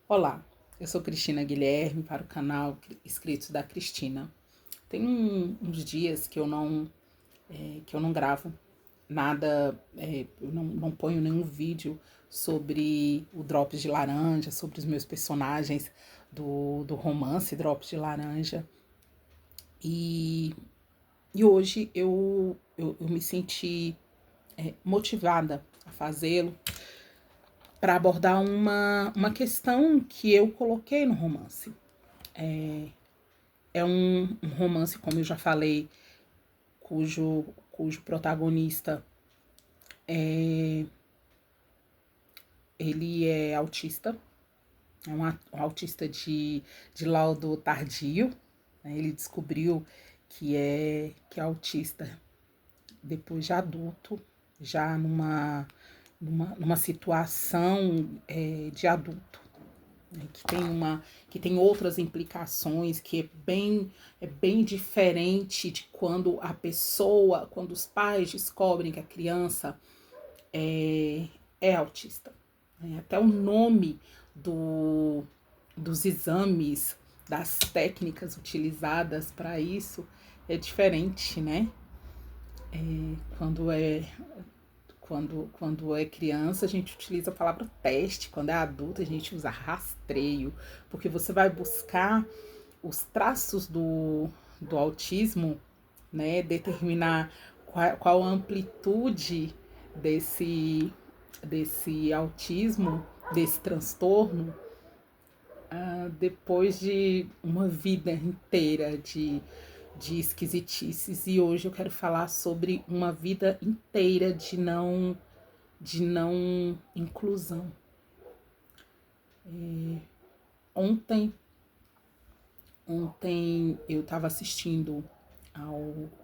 Olá, eu sou Cristina Guilherme para o canal Escritos da Cristina. Tem uns dias que eu não gravo nada, eu não ponho nenhum vídeo sobre o Drops de Laranja, sobre os meus personagens do romance Drops de Laranja. E, e hoje eu me senti motivada a fazê-lo para abordar uma questão que eu coloquei no romance. É um romance, como eu já falei, cujo protagonista ele é autista, é um autista de laudo tardio. Né? Ele descobriu que é autista depois de adulto, já numa situação de adulto. Né, que tem outras implicações, que é bem diferente de quando os pais descobrem que a criança é autista. Né? Até o nome do, dos exames, das técnicas utilizadas para isso é diferente, né? Quando é quando é criança, a gente utiliza a palavra teste, quando é adulto, a gente usa rastreio, porque você vai buscar os traços do autismo, né? Determinar qual a amplitude desse autismo, desse transtorno, depois de uma vida inteira de esquisitices. E hoje eu quero falar sobre uma vida inteira de não inclusão. Ontem, ontem eu estava assistindo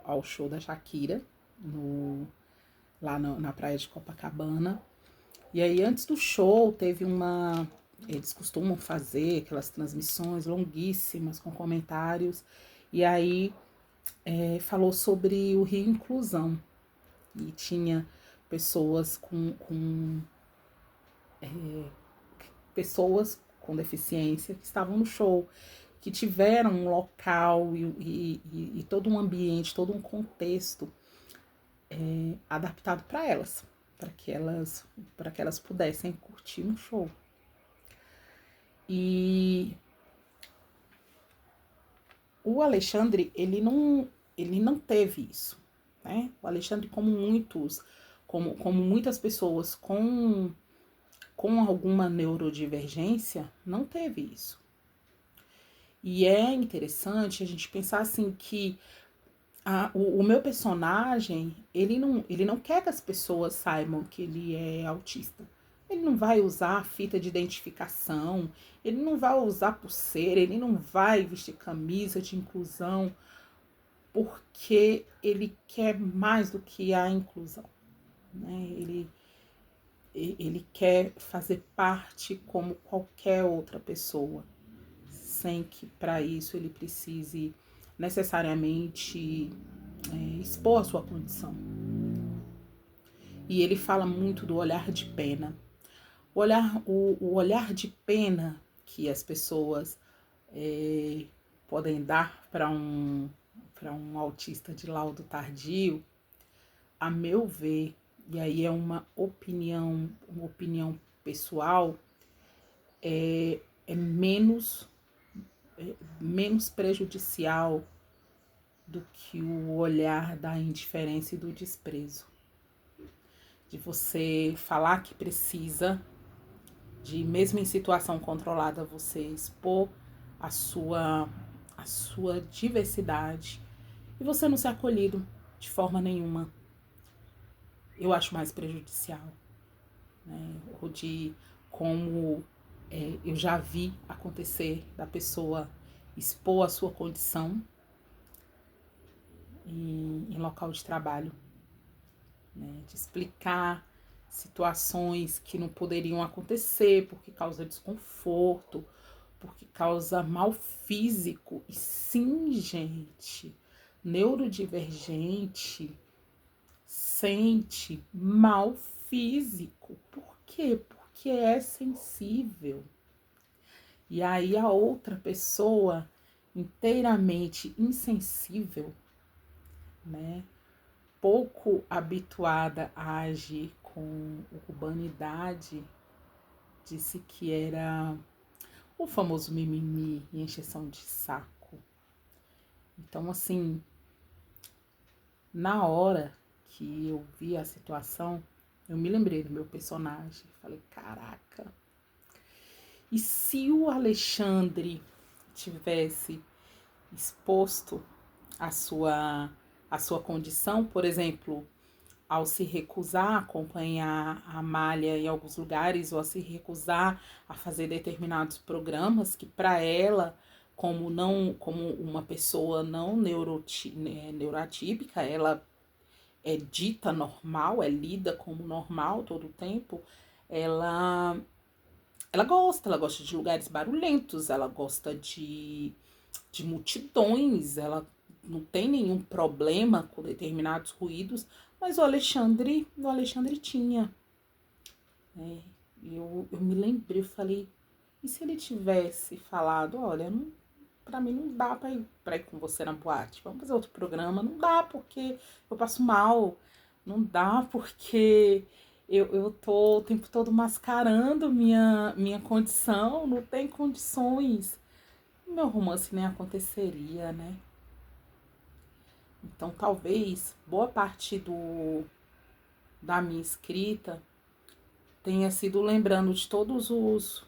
ao show da Shakira na praia de Copacabana. E aí, antes do show, teve uma. Eles costumam fazer aquelas transmissões longuíssimas com comentários. E aí falou sobre o Rio Inclusão. E tinha pessoas pessoas com deficiência que estavam no show, que tiveram um local e todo um ambiente, todo um contexto adaptado para elas, para que elas pudessem curtir um show. E o Alexandre, ele não teve isso, né? O Alexandre, como muitas pessoas com alguma neurodivergência, não teve isso. E é interessante a gente pensar assim que o meu personagem, ele não quer que as pessoas saibam que ele é autista. Ele não vai usar fita de identificação, ele não vai usar pulseira, ele não vai vestir camisa de inclusão, porque ele quer mais do que a inclusão. Né? Ele quer fazer parte como qualquer outra pessoa, sem que para isso ele precise necessariamente expor a sua condição. E ele fala muito do olhar de pena. O olhar de pena que as pessoas podem dar para um autista de laudo tardio, a meu ver, e aí é uma opinião pessoal, é menos prejudicial do que o olhar da indiferença e do desprezo. De você falar que precisa, de mesmo em situação controlada, você expor a sua, a sua diversidade e você não ser acolhido de forma nenhuma. Eu acho mais prejudicial. Né? Ou de como eu já vi acontecer da pessoa expor a sua condição em local de trabalho, né? De explicar situações que não poderiam acontecer porque causa desconforto, porque causa mal físico. E sim, gente, neurodivergente sente mal físico. Por quê? Porque é sensível. E aí a outra pessoa, inteiramente insensível, né, pouco habituada a agir com urbanidade, disse que era o famoso mimimi e encheção de saco. Então, assim, na hora que eu vi a situação, eu me lembrei do meu personagem. Falei, caraca, e se o Alexandre tivesse exposto a sua condição, por exemplo, ao se recusar a acompanhar a Amália em alguns lugares, ou a se recusar a fazer determinados programas que para ela, como uma pessoa não neuroatípica, ela é dita normal, é lida como normal todo o tempo, ela ela gosta de lugares barulhentos, ela gosta de multidões, ela não tem nenhum problema com determinados ruídos, mas o Alexandre tinha. Né? Eu me lembrei, eu falei, e se ele tivesse falado, olha, não, pra mim não dá pra ir com você na boate, vamos fazer outro programa, não dá porque eu passo mal, não dá porque eu tô o tempo todo mascarando minha condição, não tem condições. Meu romance nem aconteceria, né? Então, talvez boa parte da minha escrita tenha sido lembrando de todos os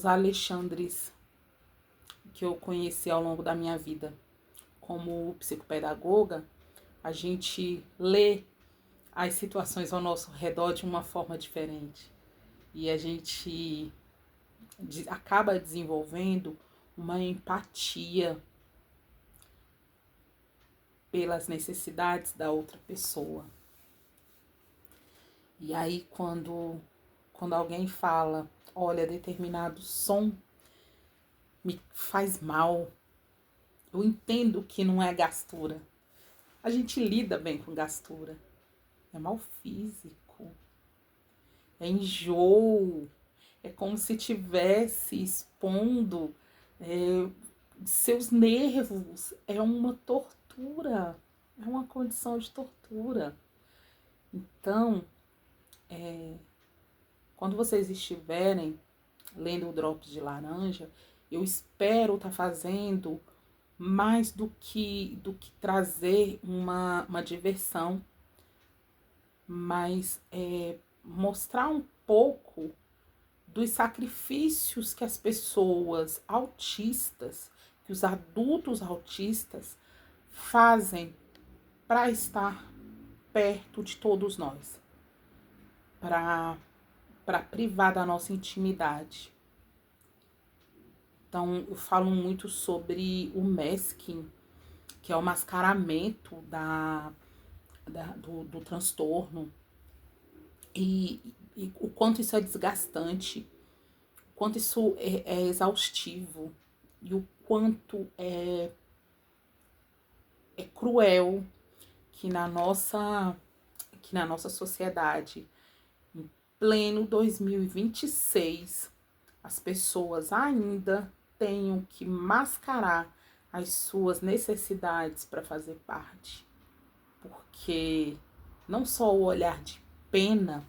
Alexandres que eu conheci ao longo da minha vida. Como psicopedagoga, a gente lê as situações ao nosso redor de uma forma diferente. E a gente acaba desenvolvendo uma empatia pelas necessidades da outra pessoa. E aí quando alguém fala, olha, determinado som me faz mal, eu entendo que não é gastura. A gente lida bem com gastura. É mal físico, é enjoo, é como se tivesse expondo seus nervos. É uma tortura, é uma condição de tortura. Então, quando vocês estiverem lendo o Drops de Laranja, eu espero estar fazendo mais do que trazer uma diversão, mas mostrar um pouco dos sacrifícios que as pessoas autistas, que os adultos autistas fazem para estar perto de todos nós, para privar da nossa intimidade. Então, eu falo muito sobre o masking, que é o mascaramento do transtorno, e o quanto isso é desgastante, o quanto isso é exaustivo, e o quanto é cruel que na nossa sociedade, em pleno 2026, as pessoas ainda tenham que mascarar as suas necessidades para fazer parte. Porque não só o olhar de pena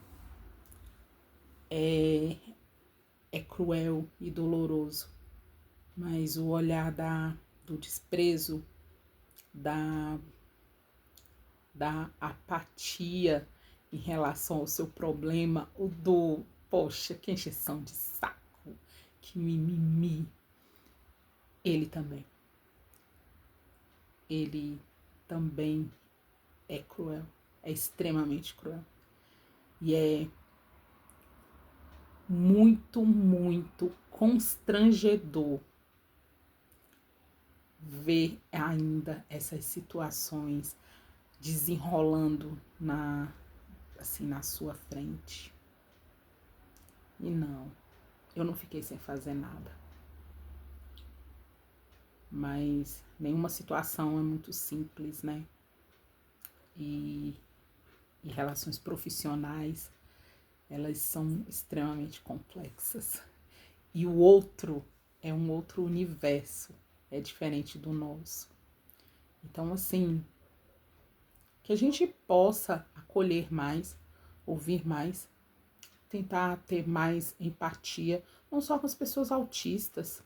é cruel e doloroso, mas o olhar do desprezo, da apatia em relação ao seu problema, o do, poxa, que encheção de saco, que mimimi, ele também é cruel, é extremamente cruel. E é muito, muito constrangedor ver ainda essas situações desenrolando na sua frente. E não, eu não fiquei sem fazer nada. Mas nenhuma situação é muito simples, né? E relações profissionais, elas são extremamente complexas. e o outro é um outro universo, é diferente do nosso. Então, assim, que a gente possa acolher mais, ouvir mais, tentar ter mais empatia, não só com as pessoas autistas,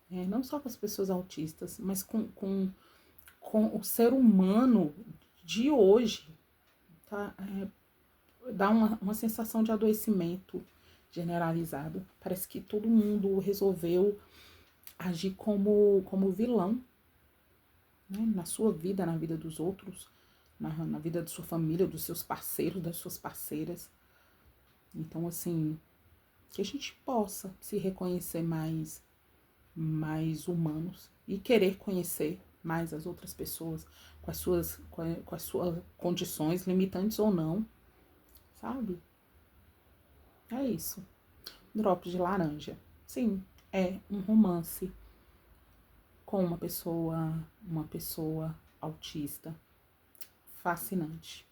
não só com as pessoas autistas, mas com o ser humano de hoje, tá? Dá uma sensação de adoecimento generalizado. Parece que todo mundo resolveu agir como vilão, né? Na sua vida, na vida dos outros, na vida da sua família, dos seus parceiros, das suas parceiras. Então, assim, que a gente possa se reconhecer mais humanos e querer conhecer mais as outras pessoas com as suas condições, limitantes ou não, sabe? É isso. Drops de Laranja. Sim, é um romance com uma pessoa autista. Fascinante.